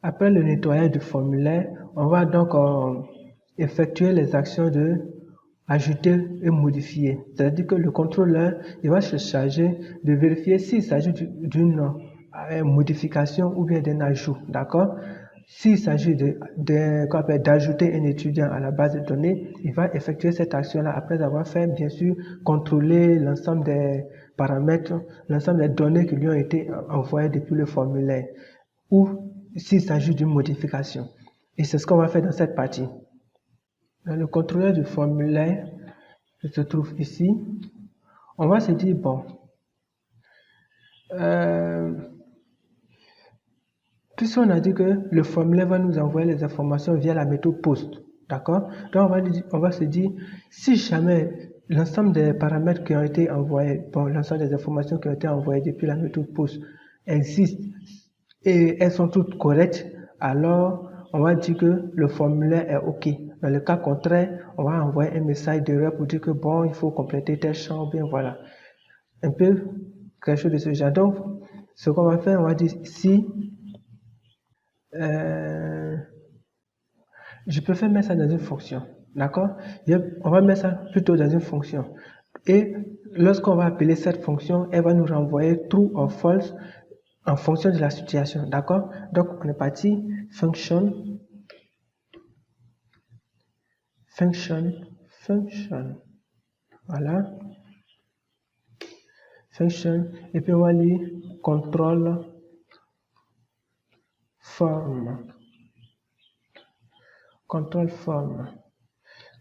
Après le nettoyage du formulaire, on va donc effectuer les actions de ajouter et modifier. C'est-à-dire que le contrôleur, il va se charger de vérifier s'il s'agit d'une modification ou bien d'un ajout, d'accord? S'il s'agit d'ajouter un étudiant à la base de données, il va effectuer cette action-là après avoir fait, bien sûr, contrôler l'ensemble des paramètres, l'ensemble des données qui lui ont été envoyées depuis le formulaire, ou s'il s'agit d'une modification. Et c'est ce qu'on va faire dans cette partie. Dans le contrôleur du formulaire, qui se trouve ici, on va se dire, bon, puisqu'on a dit que le formulaire va nous envoyer les informations via la méthode POST, d'accord? Donc on va se dire, si jamais l'ensemble des paramètres qui ont été envoyés, bon, l'ensemble des informations qui ont été envoyées depuis la méthode POST existent et elles sont toutes correctes, alors on va dire que le formulaire est OK. Dans le cas contraire, on va envoyer un message d'erreur pour dire que bon, il faut compléter tel champ, bien voilà. Un peu quelque chose de ce genre. Donc, ce qu'on va faire, on va dire si je préfère mettre ça dans une fonction, d'accord? On va mettre ça plutôt dans une fonction. Et lorsqu'on va appeler cette fonction, elle va nous renvoyer true or false en fonction de la situation, d'accord? Donc, on est parti, function, voilà, function, et puis on va lire control form.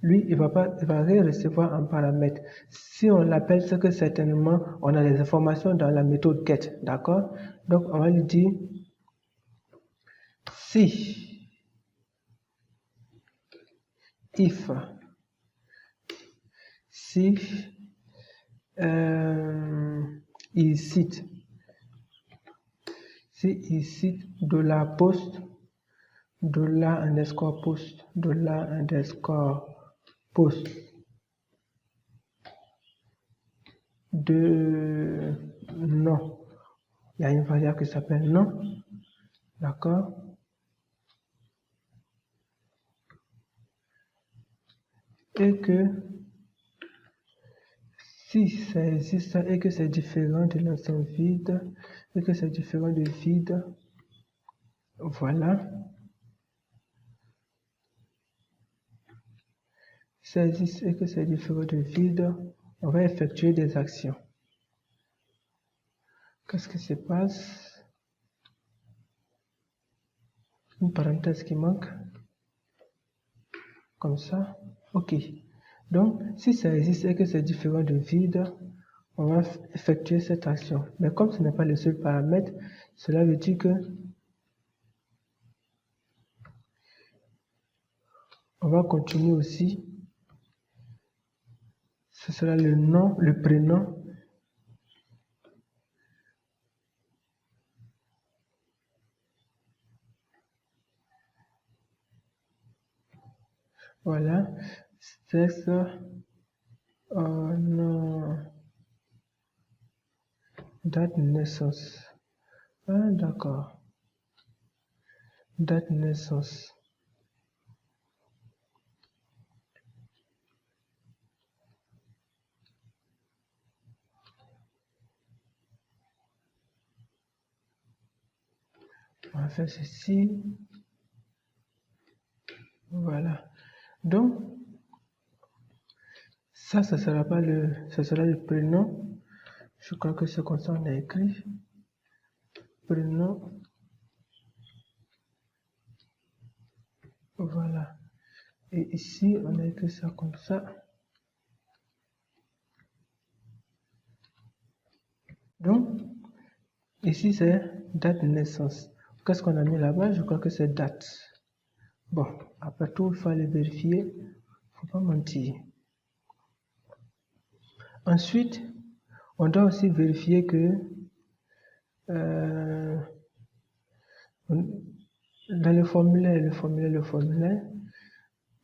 Lui, il va rien recevoir un paramètre. Si on l'appelle, c'est que certainement, on a les informations dans la méthode get, d'accord? Donc, on va lui dire si, if, si, il cite $post, $_post, $_post de nom. Il y a une variable qui s'appelle nom, d'accord? Et que si ça existe et que c'est différent de l'ensemble vide, et que c'est différent de vide, voilà. Si ça existe et que c'est différent de vide, on va effectuer des actions. Qu'est-ce qui se passe? Une parenthèse qui manque. Comme ça. OK. Donc, si ça existe et que c'est différent de vide, on va effectuer cette action. Mais comme ce n'est pas le seul paramètre, cela veut dire que on va continuer aussi. Ce sera le nom, le prénom. Voilà. Sexe. Non. Date de naissance. Ah, d'accord. Date de naissance. On va faire ceci. Voilà. Donc, ça sera pas ça sera le prénom. Je crois que c'est comme ça on a écrit. Prénom. Voilà. Et ici, on a écrit ça comme ça. Donc, ici, c'est date de naissance. Qu'est-ce qu'on a mis là-bas? Je crois que c'est date. Bon, après tout, il faut aller vérifier. Il ne faut pas mentir. Ensuite, on doit aussi vérifier que dans le formulaire,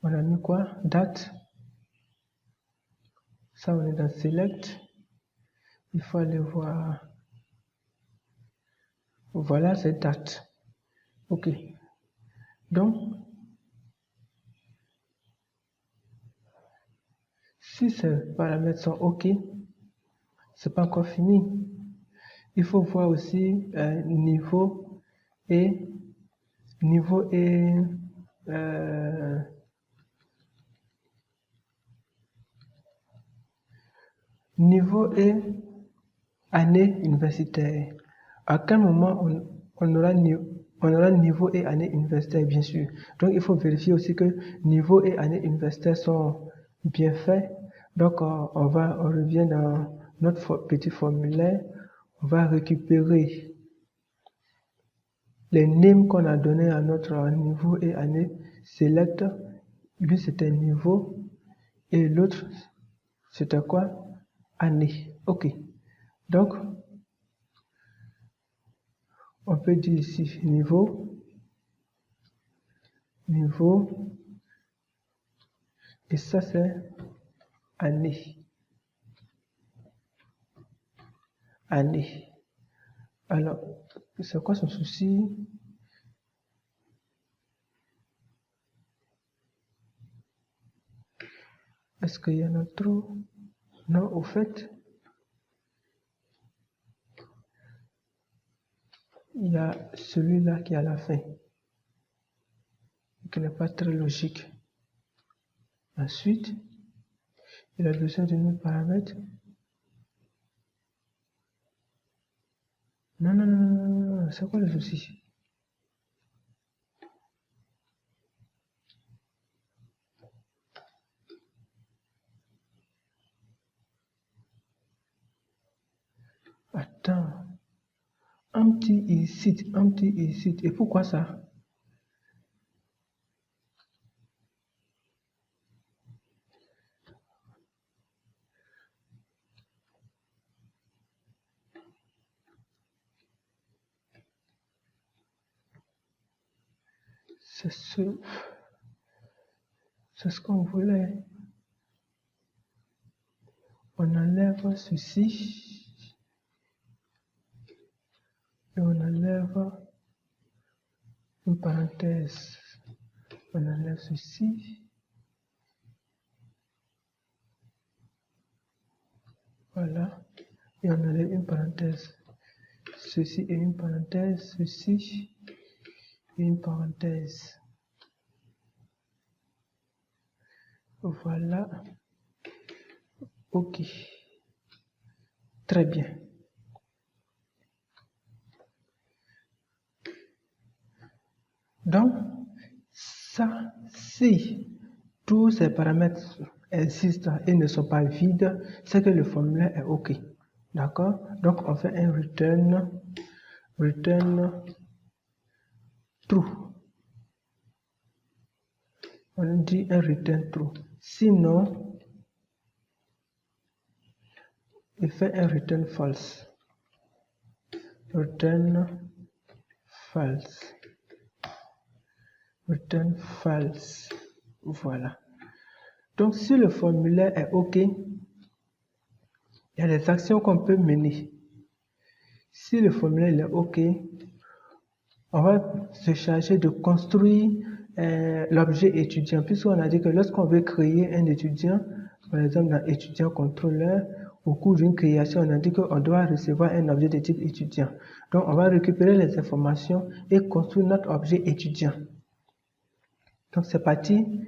on a mis quoi? Date. Ça, on est dans Select. Il faut aller voir. Voilà, c'est date. OK. Donc, si ces paramètres sont OK, c'est pas encore fini. Il faut voir aussi niveau et année universitaire. À quel moment on aura niveau et année universitaire, bien sûr. Donc, il faut vérifier aussi que niveau et année universitaire sont bien faits. Donc, on revient dans notre petit formulaire. On va récupérer les names qu'on a donnés à notre niveau et année. Select, lui c'était niveau et l'autre c'était quoi? Année. OK. Donc, on peut dire ici niveau, et ça c'est année. Alors, c'est quoi son souci? Est-ce qu'il y en a trop? Non, au fait, il y a celui-là qui est à la fin, qui n'est pas très logique. Ensuite, il a besoin de nos paramètres. Non, c'est quoi le souci? Attends, empty ici, et pourquoi ça? C'est ce qu'on voulait. On enlève ceci et on enlève une parenthèse. On enlève ceci. Voilà. Et on enlève une parenthèse. Ceci et une parenthèse. Ceci et une parenthèse. Voilà. OK. Très bien. Donc, ça, si tous ces paramètres existent et ne sont pas vides, c'est que le formulaire est OK. D'accord? Donc, on fait un return true. On dit un return true. Sinon, il fait un return false. Return false. Voilà. Donc, si le formulaire est OK, il y a des actions qu'on peut mener. Si le formulaire est OK, on va se charger de construire l'objet étudiant, puisqu'on a dit que lorsqu'on veut créer un étudiant, par exemple dans étudiant contrôleur, au cours d'une création, on a dit qu'on doit recevoir un objet de type étudiant. Donc, on va récupérer les informations et construire notre objet étudiant. Donc, c'est parti.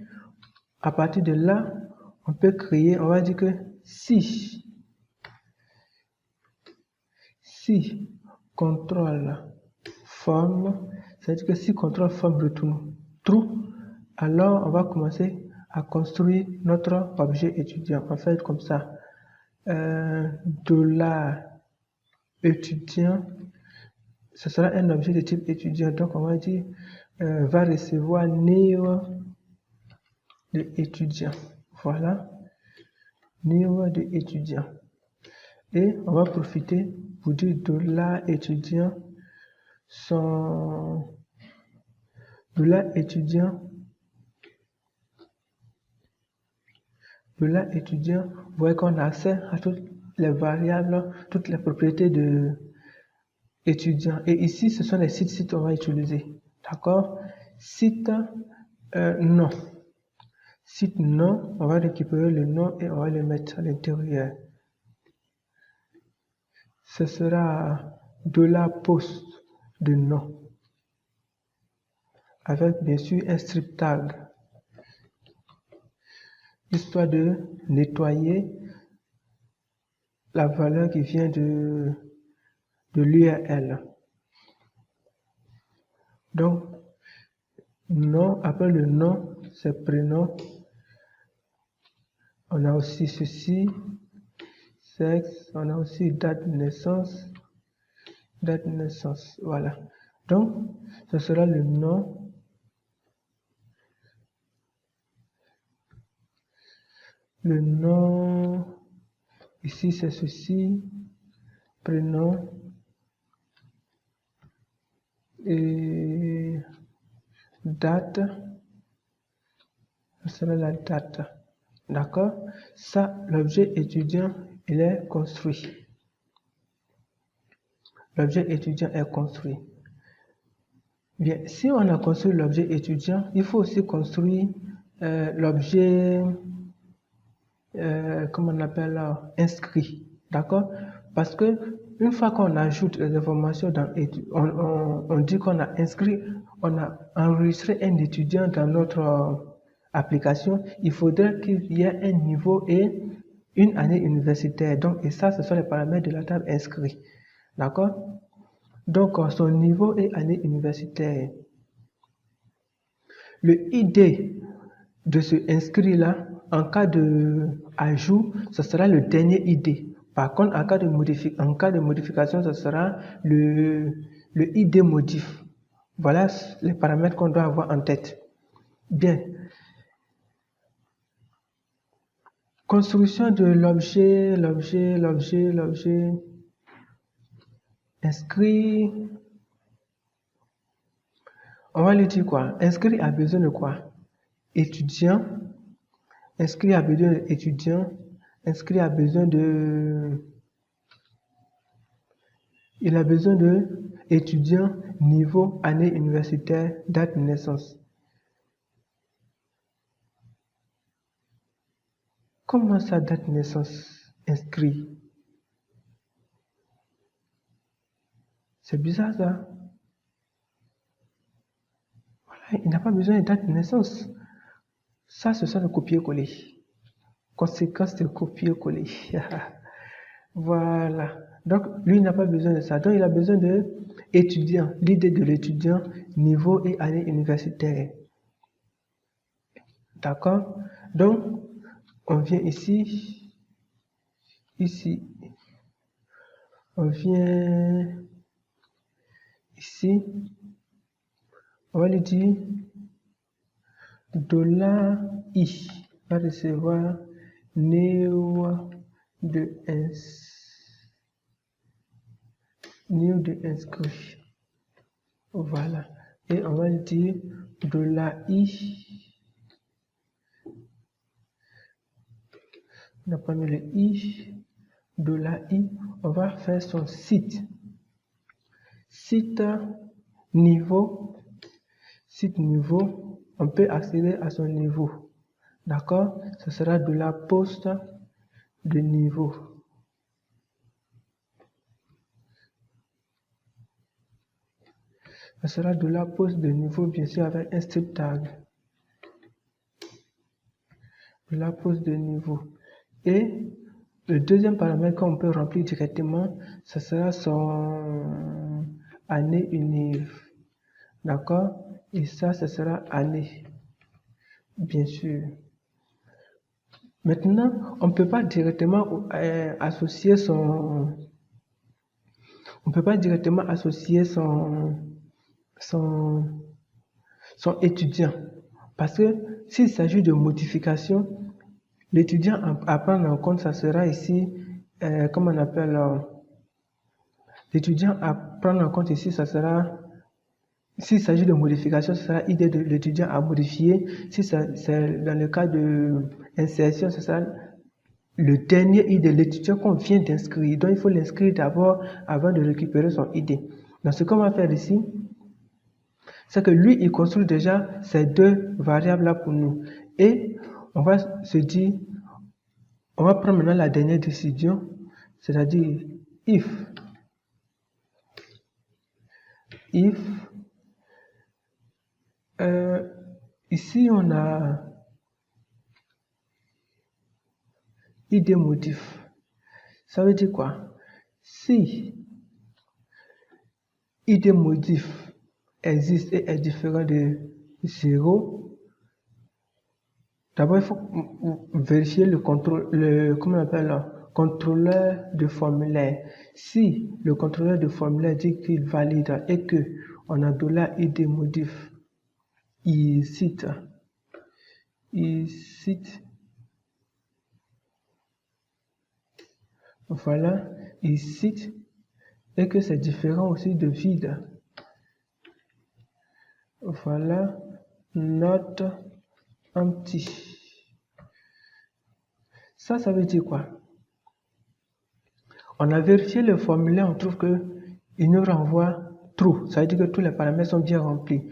À partir de là, on peut créer, on va dire que si contrôle forme, c'est-à-dire que si contrôle forme retourne true, alors on va commencer à construire notre objet étudiant. On va faire comme ça. $étudiant, ce sera un objet de type étudiant. Donc on va dire va recevoir new de étudiant. Voilà. New de étudiant. Et on va profiter pour dire $étudiant étudiant, vous voyez qu'on a accès à toutes les variables, toutes les propriétés de étudiant. Et ici, ce sont les sites qu'on va utiliser. D'accord? Site nom. Site nom, on va récupérer le nom et on va le mettre à l'intérieur. Ce sera $post de nom. Avec bien sûr un strip tag. Histoire de nettoyer la valeur qui vient de l'URL. Donc, nom, après le nom, c'est prénom. On a aussi ceci, sexe, on a aussi date de naissance, voilà. Donc, ce sera le nom. Le nom, ici c'est ceci, prénom, et date, ce sera la date. D'accord? Ça, l'objet étudiant, il est construit. L'objet étudiant est construit. Bien, si on a construit l'objet étudiant, il faut aussi construire l'objet, comment on appelle, inscrit. D'accord? Parce que une fois qu'on ajoute les informations dans on dit qu'on a inscrit, on a enregistré un étudiant dans notre application, il faudrait qu'il y ait un niveau et une année universitaire. Donc, et ça, ce sont les paramètres de la table inscrit. D'accord? Donc, son niveau et année universitaire. Le ID de ce inscrit-là, en cas de ajout, ce sera le dernier ID. Par contre, en cas de modification, ce sera le ID modif. Voilà les paramètres qu'on doit avoir en tête. Bien. Construction de l'objet inscrit. On va lui dire quoi? Inscrit a besoin de quoi? Étudiant. Inscrit a besoin d'étudiant. Inscrit a besoin de... Il a besoin de étudiant, niveau, année universitaire, date de naissance. Comment ça, date de naissance inscrit? C'est bizarre ça. Voilà, il n'a pas besoin de date de naissance. Ça, c'est ça le copier-coller. Conséquence de copier-coller. Voilà. Donc, lui, il n'a pas besoin de ça. Donc, il a besoin de étudiant, l'idée de l'étudiant, niveau et année universitaire. D'accord? Donc, on vient ici. On vient ici. On va lui dire $i va recevoir new de inscrit. Voilà. Et on va lui dire $i. On n'a pas mis le i. $i. On va faire son site. Site niveau. On peut accéder à son niveau. D'accord? Ce sera $post de niveau. Ce sera $post de niveau, bien sûr, avec un strip tag. $post de niveau. Et le deuxième paramètre qu'on peut remplir directement, ce sera son année univ. D'accord? Et ça, ce sera année. Bien sûr. Maintenant, on ne peut pas directement associer son... On peut pas directement associer son étudiant. Parce que s'il s'agit de modification, l'étudiant à prendre en compte, ça sera ici, comment on appelle, l'étudiant à prendre en compte ici, ça sera, s'il s'agit de modification, ce sera ID de l'étudiant à modifier. Si c'est dans le cas de insertion, ce sera le dernier ID de l'étudiant qu'on vient d'inscrire. Donc, il faut l'inscrire d'abord avant de récupérer son ID. Donc, ce qu'on va faire ici, C'est que lui, il construit déjà ces deux variables-là pour nous. Et on va se dire, on va prendre maintenant la dernière décision, c'est-à-dire if ici on a id motif. Ça veut dire quoi? Si id motif existe et est différent de 0, d'abord il faut vérifier le comment on appelle là, contrôleur de formulaire. Si le contrôleur de formulaire dit qu'il valide et que on a $id modif, il cite voilà, il cite et que c'est différent aussi de vide. Voilà, not empty. Ça veut dire quoi? On a vérifié le formulaire, on trouve que il nous renvoie true. Ça veut dire que tous les paramètres sont bien remplis.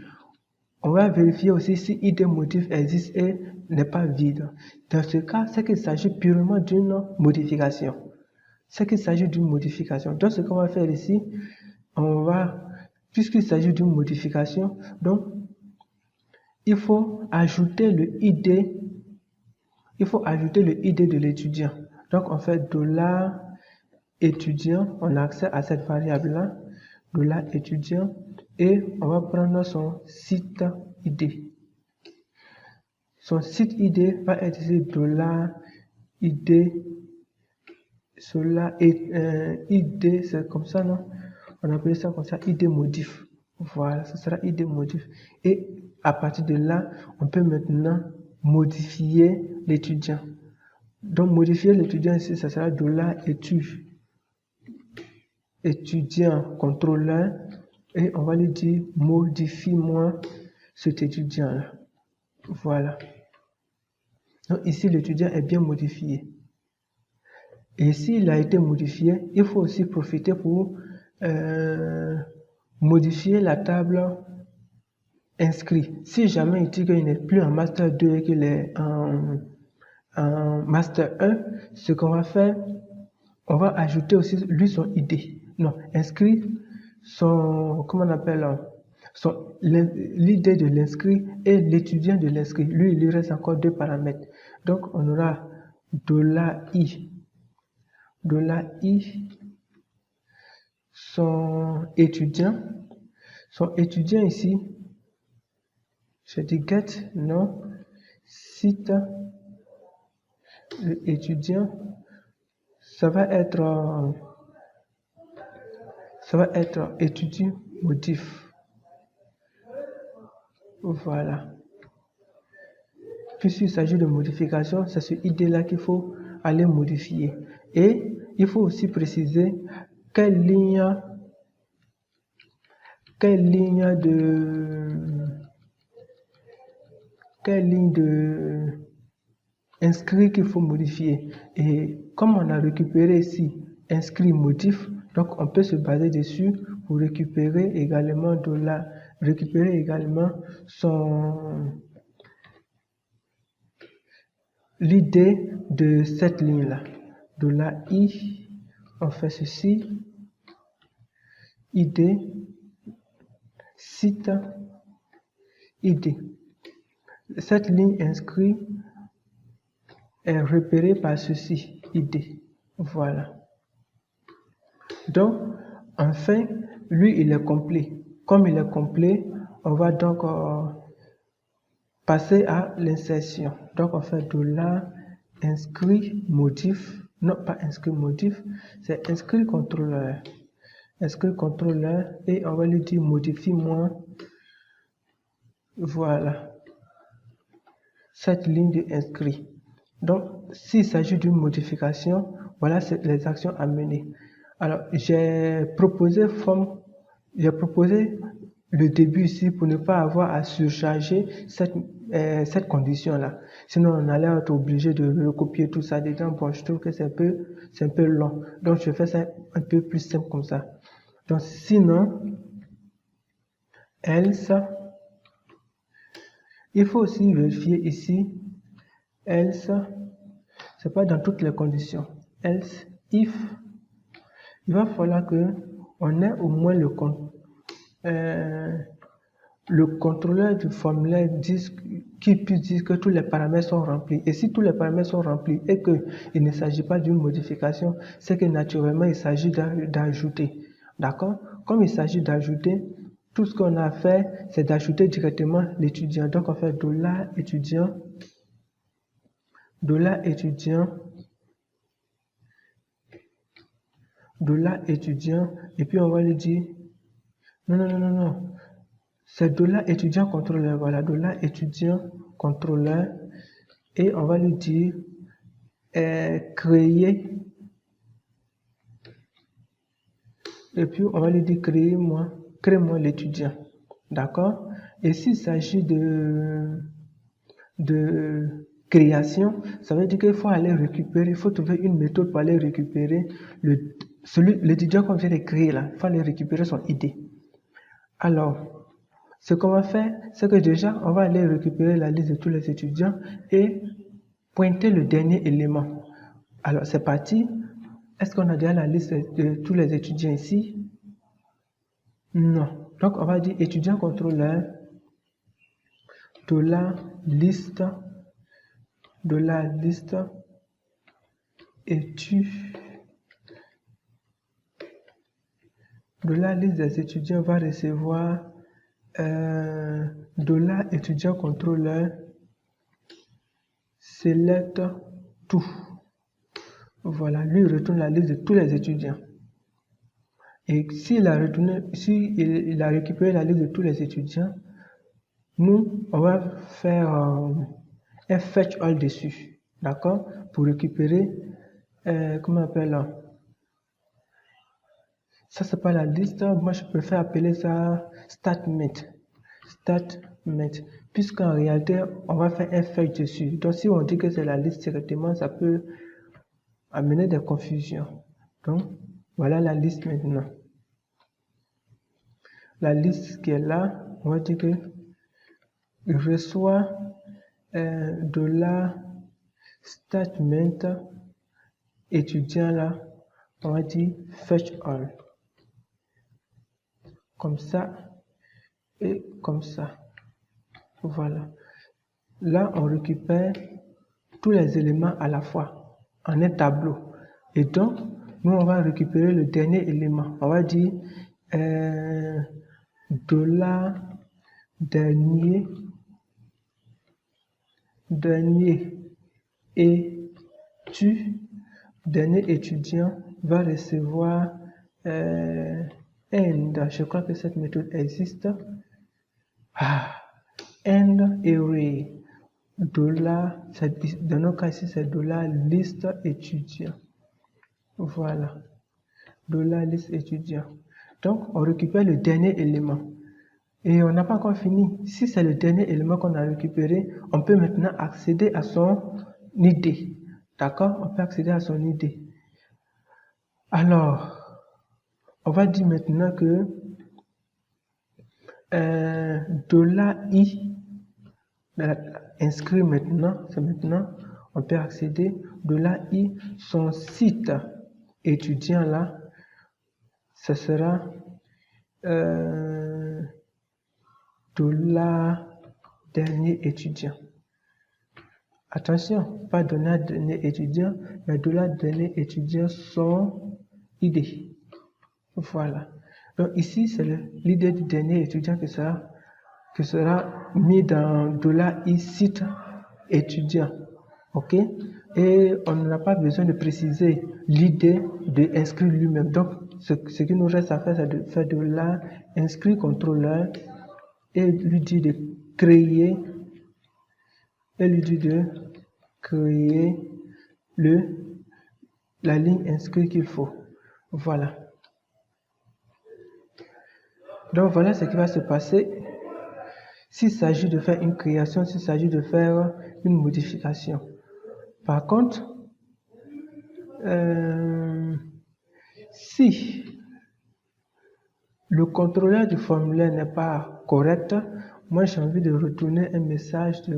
On va vérifier aussi si id motif existe et n'est pas vide. Dans ce cas, c'est qu'il s'agit purement d'une modification. Donc, ce qu'on va faire ici, puisqu'il s'agit d'une modification, donc, il faut ajouter le id de l'étudiant. Donc, on fait $étudiant, on a accès à cette variable-là, $étudiant, et on va prendre son site id. Son site id va être ici $id. Cela est id, c'est comme ça, non? On appelle ça comme ça, id modif. Voilà, ce sera id modif. Et à partir de là, on peut maintenant modifier l'étudiant. Donc, modifier l'étudiant ici, ça sera $étudiant contrôleur, et on va lui dire modifie-moi cet étudiant-là. Voilà. Donc, ici, l'étudiant est bien modifié. Et s'il a été modifié, il faut aussi profiter pour modifier la table inscrit. Si jamais il dit qu'il n'est plus en Master 2 et qu'il est en Master 1, ce qu'on va faire, on va ajouter aussi lui son ID. Non, inscrit son, comment on appelle, l'idée de l'inscrit et l'étudiant de l'inscrit. Lui, il lui reste encore deux paramètres. Donc, on aura $i. $i, son étudiant ici, je dis get, non, cite, le étudiant, ça va être étudiant motif. Voilà. Puisqu'il s'agit de modification, c'est ce ID-là qu'il faut aller modifier. Et il faut aussi préciser quelle ligne de inscrit qu'il faut modifier. Et comme on a récupéré ici inscrit motif, donc on peut se baser dessus pour récupérer également l'idée de cette ligne-là. $i, on fait ceci, id, cite, id. Cette ligne inscrite est repérée par ceci, id. Voilà. Donc, enfin, lui, il est complet. Comme il est complet, on va donc passer à l'insertion. Donc, on fait $inscrit motif. Non, pas inscrit motif, c'est inscrit contrôleur. Inscrit contrôleur, et on va lui dire modifie-moi. Voilà. Cette ligne de inscrit. Donc, s'il s'agit d'une modification, voilà les actions à mener. Alors, j'ai proposé le début ici pour ne pas avoir à surcharger cette condition-là. Sinon, on allait être obligé de recopier tout ça dedans. Bon, je trouve que c'est un peu long. Donc, je fais ça un peu plus simple comme ça. Donc, sinon, else, Il faut aussi vérifier ici, else, c'est pas dans toutes les conditions. Else, if, il va falloir que on ait au moins le contrôleur du formulaire qui puisse dire que tous les paramètres sont remplis. Et si tous les paramètres sont remplis et qu'il ne s'agit pas d'une modification, c'est que naturellement il s'agit d'ajouter. D'accord? Comme il s'agit d'ajouter, tout ce qu'on a à faire, c'est d'ajouter directement l'étudiant. Donc on fait $étudiant, $étudiant, $étudiant, et puis on va lui dire, non. C'est $étudiant contrôleur, voilà, $étudiant contrôleur, et on va lui dire créer, et puis on va lui dire crée-moi l'étudiant, d'accord? Et s'il s'agit de création, ça veut dire qu'il faut aller récupérer, il faut trouver une méthode pour aller récupérer l'étudiant qu'on vient de créer là, il faut aller récupérer son ID. Alors, ce qu'on va faire, c'est que déjà, on va aller récupérer la liste de tous les étudiants et pointer le dernier élément. Alors, c'est parti. Est-ce qu'on a déjà la liste de tous les étudiants ici? Non. Donc, on va dire étudiant contrôleur, liste, la liste des étudiants va recevoir étudiant contrôleur select tout. Voilà, lui retourne la liste de tous les étudiants. Et s'il a récupéré la liste de tous les étudiants, nous, on va faire un fetch all dessus, d'accord, pour récupérer, comment on appelle là? Ça, c'est pas la liste. Moi, je préfère appeler ça statement, puisqu'en réalité, on va faire un fetch dessus. Donc, si on dit que c'est la liste directement, ça peut amener des confusions. Donc, voilà la liste maintenant. La liste qui est là, on va dire que il reçoit $statement étudiant là, on va dire fetch all. Comme ça et comme ça. Voilà. Là, on récupère tous les éléments à la fois en un tableau. Et donc, nous, on va récupérer le dernier élément. On va dire dernier étudiant va recevoir end. Je crois que cette méthode existe. End array. Dans nos cas ici, c'est $liste étudiant. Voilà. $liste étudiant. Donc, on récupère le dernier élément. Et on n'a pas encore fini. Si c'est le dernier élément qu'on a récupéré, on peut maintenant accéder à son ID. D'accord? On peut accéder à son ID. Alors, on va dire maintenant que $i inscrit maintenant, c'est maintenant, on peut accéder. $i, son site étudiant là, ce sera dernier étudiant. Attention, pas dernier étudiant, mais dernier étudiant son ID. Voilà. Donc ici, c'est l'idée du dernier étudiant qui sera mis dans $i site étudiant. OK? Et on n'a pas besoin de préciser l'idée de inscrire lui-même. Donc, ce qui nous reste à faire, c'est de faire inscrit contrôleur et lui dire de créer la ligne inscrit qu'il faut. Voilà. Donc voilà ce qui va se passer s'il s'agit de faire une création, s'il s'agit de faire une modification. Par contre, si le contrôleur du formulaire n'est pas correct, moi j'ai envie de retourner un message de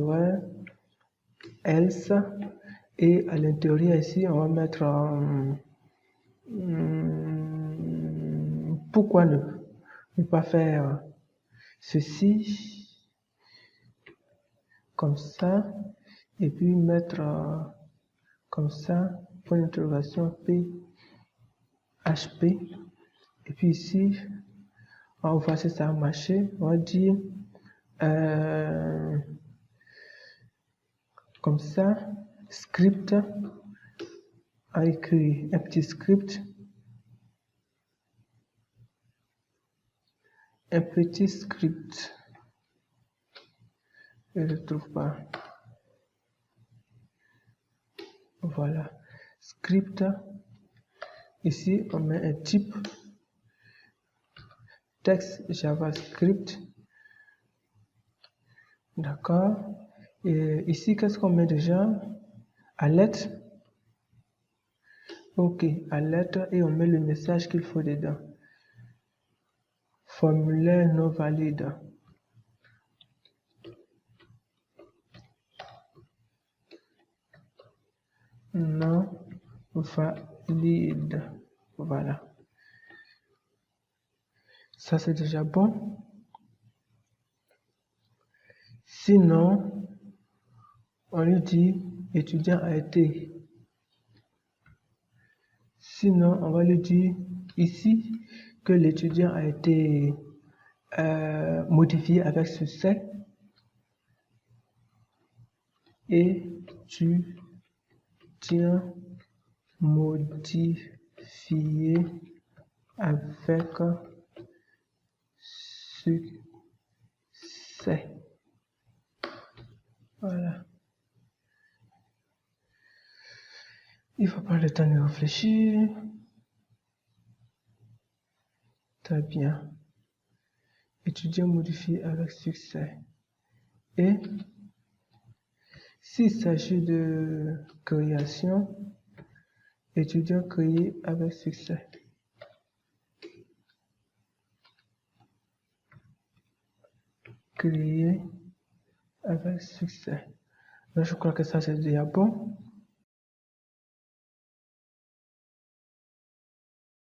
else et à l'intérieur ici on va mettre pourquoi ne pas faire ceci comme ça et puis mettre comme ça point d'interrogation PHP et puis ici on va voir si ça a marché. On va dire comme ça script à écrire un petit script, je ne trouve pas, voilà, script, ici on met un type texte JavaScript, d'accord, et ici qu'est-ce qu'on met déjà, alerte, ok, alerte, et on met le message qu'il faut dedans, formulaire non valide. Non valide. Voilà. Ça, c'est déjà bon. Sinon, on lui dit étudiant a été. Sinon, on va lui dire ici que l'étudiant a été modifié avec succès. Étudiant modifié avec succès. Voilà. Il faut prendre le temps de réfléchir. Très bien. Étudiant modifié avec succès. Et s'il s'agit de création, étudiant créé avec succès. Créé avec succès. Là, je crois que ça c'est déjà bon.